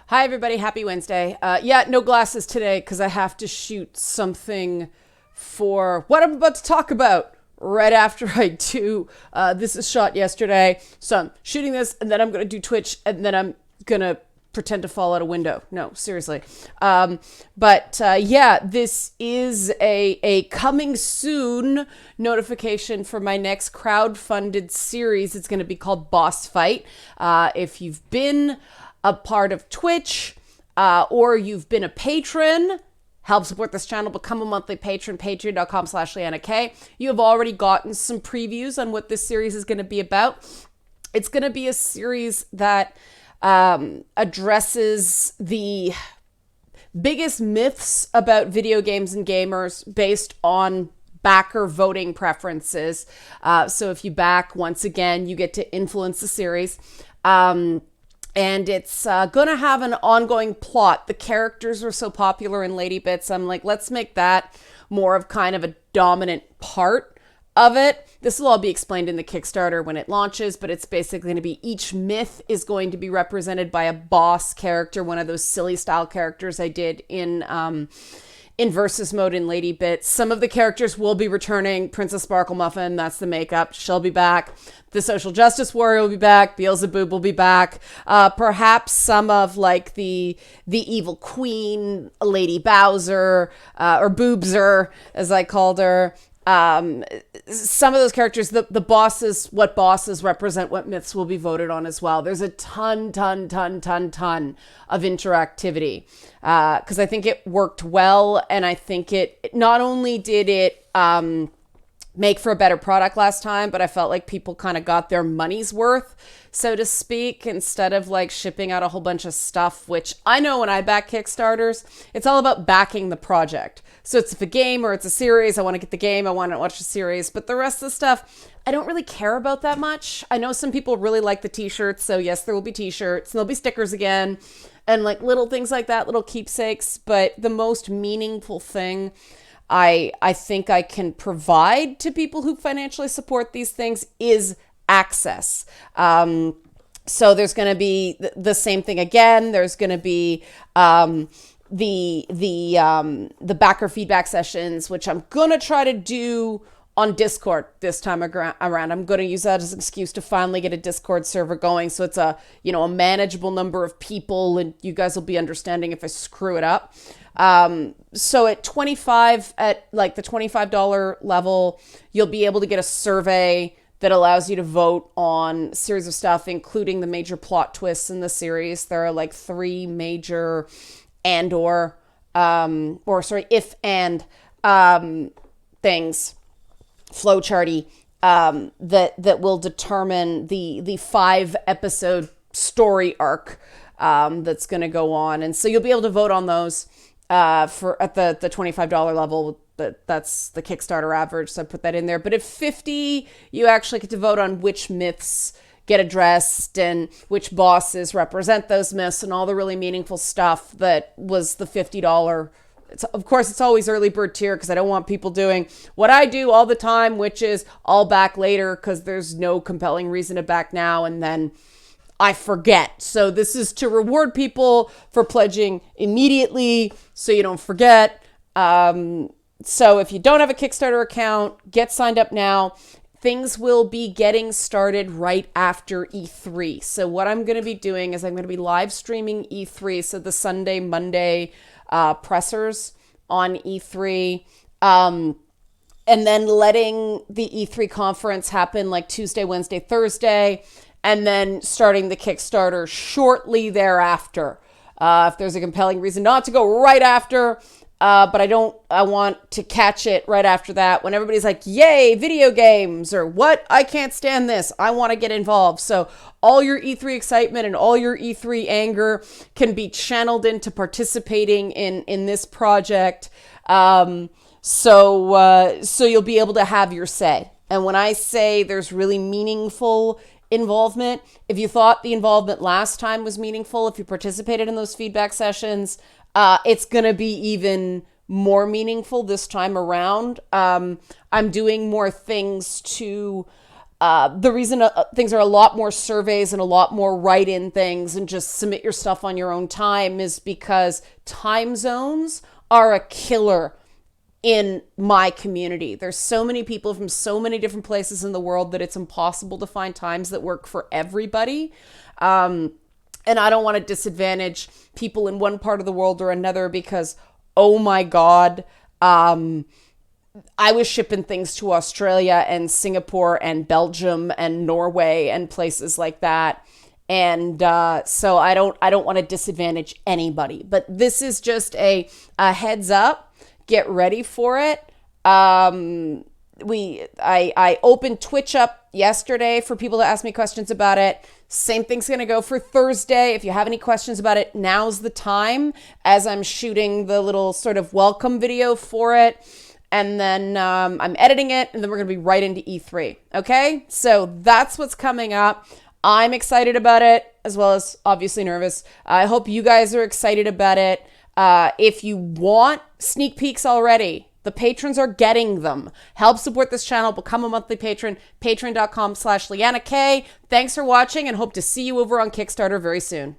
Hi, everybody. Happy Wednesday. No glasses today because I have to shoot something for what I'm about to talk about right after I do. This is shot yesterday. So I'm shooting this and then I'm going to do Twitch and then I'm going to pretend to fall out a window. No, seriously. This is a coming soon notification for my next crowdfunded series. It's going to be called Boss Fight. If you've been a part of Twitch, or you've been a patron, help support this channel, become a monthly patron, patreon.com/LeannaK. You have already gotten some previews on what this series is going to be about. It's going to be a series that addresses the biggest myths about video games and gamers based on backer voting preferences. So if you back, once again, you get to influence the series. And it's going to have an ongoing plot. The characters were so popular in Lady Bits. I'm like, let's make that more of kind of a dominant part of it. This will all be explained in the Kickstarter when it launches, but it's basically going to be each myth is going to be represented by a boss character, one of those silly style characters I did in versus mode in Lady Bits. Some of the characters will be returning. Princess Sparkle Muffin, that's the makeup. She'll be back. The Social Justice Warrior will be back. Beelzebub will be back. Perhaps some of like the evil queen, Lady Bowser, or Boobser, as I called her. Some of those characters, the bosses, what bosses represent what myths will be voted on as well. There's a ton of interactivity, because I think it worked well, and I think it not only did it make for a better product last time, but I felt like people kind of got their money's worth, so to speak, instead of like shipping out a whole bunch of stuff, which I know when I back Kickstarters, it's all about backing the project. So it's a game or it's a series. I want to get the game. I want to watch the series. But the rest of the stuff, I don't really care about that much. I know some people really like the t-shirts. So yes, there will be t-shirts and there'll be stickers again and like little things like that, little keepsakes. But the most meaningful thing I think I can provide to people who financially support these things is access. So there's going to be the same thing again. There's going to be the backer feedback sessions, which I'm going to try to do on Discord this time around. I'm going to use that as an excuse to finally get a Discord server going. So it's a manageable number of people, and you guys will be understanding if I screw it up. So at the $25 level, you'll be able to get a survey that allows you to vote on a series of stuff, including the major plot twists in the series. There are like 3 major if and things, flowcharty, that will determine the 5-episode story arc that's going to go on. And so you'll be able to vote on those at the $25 level. That's the Kickstarter average, so I put that in there. But at $50, you actually get to vote on which myths get addressed and which bosses represent those myths and all the really meaningful stuff that was the $50. Of course, it's always early bird tier because I don't want people doing what I do all the time, which is I'll back later because there's no compelling reason to back now and then I forget. So this is to reward people for pledging immediately so you don't forget. So if you don't have a Kickstarter account, get signed up now. Things will be getting started right after E3. So what I'm going to be doing is I'm going to be live streaming E3. So the Sunday, Monday pressers on E3. And then letting the E3 conference happen like Tuesday, Wednesday, Thursday. And then starting the Kickstarter shortly thereafter. If there's a compelling reason not to go right after, but I want to catch it right after that when everybody's like, yay, video games, or what? I can't stand this. I want to get involved. So all your E3 excitement and all your E3 anger can be channeled into participating in this project. So you'll be able to have your say. And when I say there's really meaningful involvement, if you thought the involvement last time was meaningful, if you participated in those feedback sessions, it's going to be even more meaningful this time around. I'm doing more things to The reason things are a lot more surveys and a lot more write-in things and just submit your stuff on your own time is because time zones are a killer in my community. There's so many people from so many different places in the world that it's impossible to find times that work for everybody. And I don't want to disadvantage people in one part of the world or another because, oh my God, I was shipping things to Australia and Singapore and Belgium and Norway and places like that. And so I don't want to disadvantage anybody. But this is just a heads up. Get ready for it. I opened Twitch up yesterday for people to ask me questions about it. Same thing's going to go for Thursday. If you have any questions about it, now's the time as I'm shooting the little sort of welcome video for it. And then I'm editing it, and then we're going to be right into E3. Okay? So that's what's coming up. I'm excited about it, as well as obviously nervous. I hope you guys are excited about it. If you want sneak peeks already, the patrons are getting them. Help support this channel. Become a monthly patron. Patreon.com/LeannaK. Thanks for watching and hope to see you over on Kickstarter very soon.